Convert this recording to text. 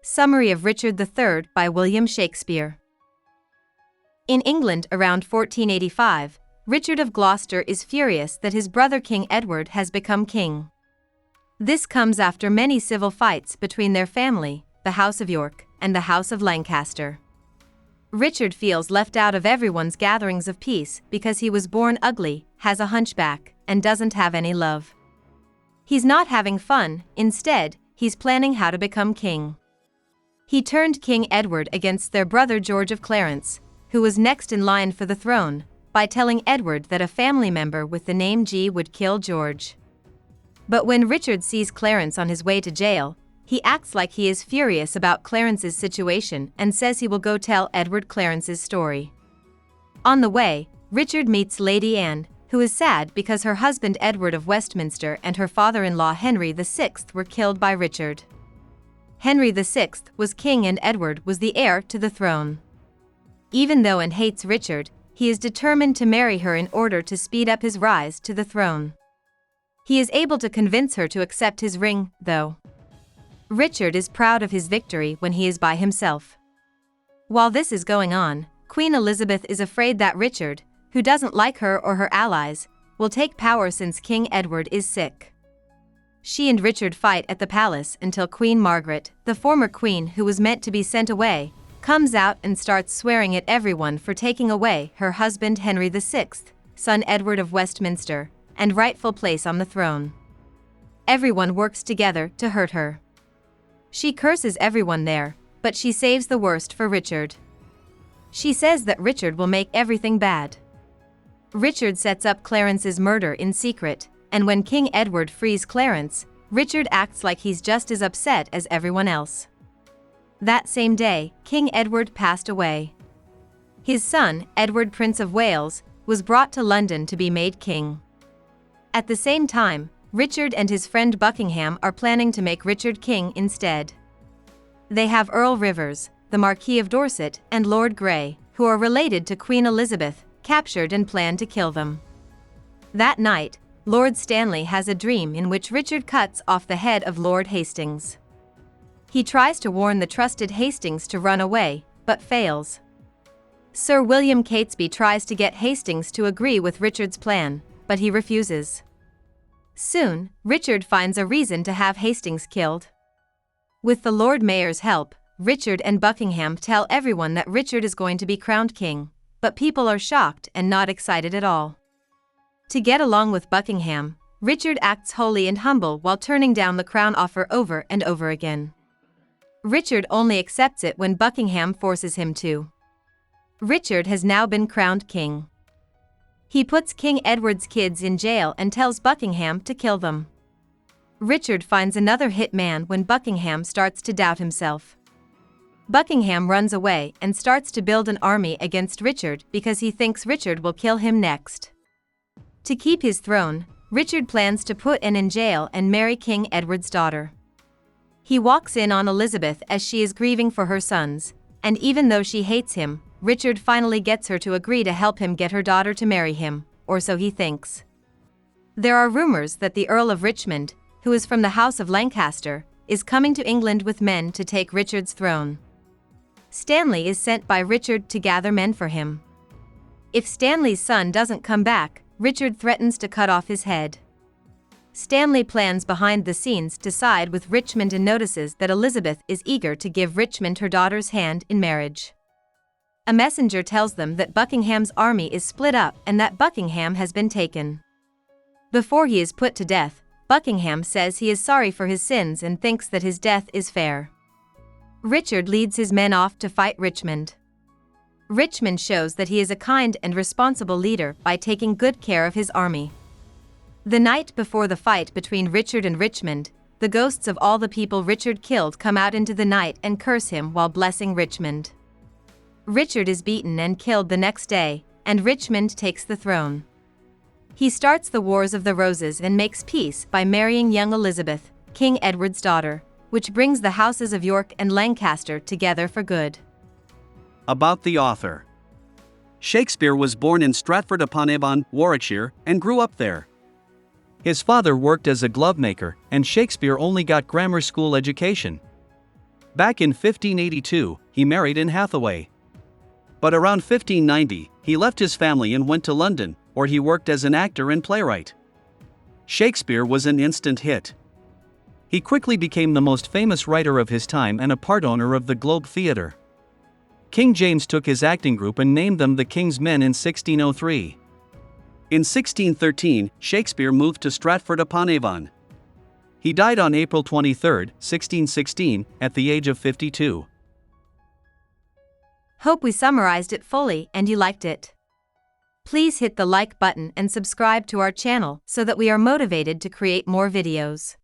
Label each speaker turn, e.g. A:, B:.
A: Summary of Richard III by William Shakespeare. In England around 1485, Richard of Gloucester is furious that his brother King Edward has become king. This comes after many civil fights between their family, the House of York, and the House of Lancaster. Richard feels left out of everyone's gatherings of peace because he was born ugly, has a hunchback, and doesn't have any love. He's not having fun, instead, he's planning how to become king. He turned King Edward against their brother George of Clarence, who was next in line for the throne, by telling Edward that a family member with the name G would kill George. But when Richard sees Clarence on his way to jail, he acts like he is furious about Clarence's situation and says he will go tell Edward Clarence's story. On the way, Richard meets Lady Anne, who is sad because her husband Edward of Westminster and her father-in-law Henry VI were killed by Richard. Henry VI was king and Edward was the heir to the throne. Even though Anne hates Richard, he is determined to marry her in order to speed up his rise to the throne. He is able to convince her to accept his ring, though. Richard is proud of his victory when he is by himself. While this is going on, Queen Elizabeth is afraid that Richard, who doesn't like her or her allies, will take power since King Edward is sick. She and Richard fight at the palace until Queen Margaret, the former queen who was meant to be sent away, comes out and starts swearing at everyone for taking away her husband Henry VI, son Edward of Westminster, and rightful place on the throne. Everyone works together to hurt her. She curses everyone there, but she saves the worst for Richard. She says that Richard will make everything bad. Richard sets up Clarence's murder in secret, and when King Edward frees Clarence, Richard acts like he's just as upset as everyone else. That same day, King Edward passed away. His son, Edward Prince of Wales, was brought to London to be made king. At the same time, Richard and his friend Buckingham are planning to make Richard king instead. They have Earl Rivers, the Marquis of Dorset, and Lord Grey, who are related to Queen Elizabeth, captured and plan to kill them. That night, Lord Stanley has a dream in which Richard cuts off the head of Lord Hastings. He tries to warn the trusted Hastings to run away, but fails. Sir William Catesby tries to get Hastings to agree with Richard's plan, but he refuses. Soon, Richard finds a reason to have Hastings killed. With the Lord Mayor's help, Richard and Buckingham tell everyone that Richard is going to be crowned king, but people are shocked and not excited at all. To get along with Buckingham, Richard acts holy and humble while turning down the crown offer over and over again. Richard only accepts it when Buckingham forces him to. Richard has now been crowned king. He puts King Edward's kids in jail and tells Buckingham to kill them. Richard finds another hit man when Buckingham starts to doubt himself. Buckingham runs away and starts to build an army against Richard because he thinks Richard will kill him next. To keep his throne, Richard plans to put Anne in jail and marry King Edward's daughter. He walks in on Elizabeth as she is grieving for her sons, and even though she hates him, Richard finally gets her to agree to help him get her daughter to marry him, or so he thinks. There are rumors that the Earl of Richmond, who is from the House of Lancaster, is coming to England with men to take Richard's throne. Stanley is sent by Richard to gather men for him. If Stanley's son doesn't come back, Richard threatens to cut off his head. Stanley plans behind the scenes to side with Richmond and notices that Elizabeth is eager to give Richmond her daughter's hand in marriage. A messenger tells them that Buckingham's army is split up and that Buckingham has been taken. Before he is put to death, Buckingham says he is sorry for his sins and thinks that his death is fair. Richard leads his men off to fight Richmond. Richmond shows that he is a kind and responsible leader by taking good care of his army. The night before the fight between Richard and Richmond, the ghosts of all the people Richard killed come out into the night and curse him while blessing Richmond. Richard is beaten and killed the next day, and Richmond takes the throne. He starts the Wars of the Roses and makes peace by marrying young Elizabeth, King Edward's daughter, which brings the houses of York and Lancaster together for good.
B: About the author. Shakespeare was born in Stratford-upon-Avon, Warwickshire, and grew up there. His father worked as a glove maker, and Shakespeare only got grammar school education. Back in 1582, he married Anne Hathaway. But around 1590, he left his family and went to London, where he worked as an actor and playwright. Shakespeare was an instant hit. He quickly became the most famous writer of his time and a part owner of the Globe Theatre. King James took his acting group and named them the King's Men in 1603. In 1613, Shakespeare moved to Stratford-upon-Avon. He died on April 23, 1616, at the age of 52.
A: Hope we summarized it fully and you liked it. Please hit the like button and subscribe to our channel so that we are motivated to create more videos.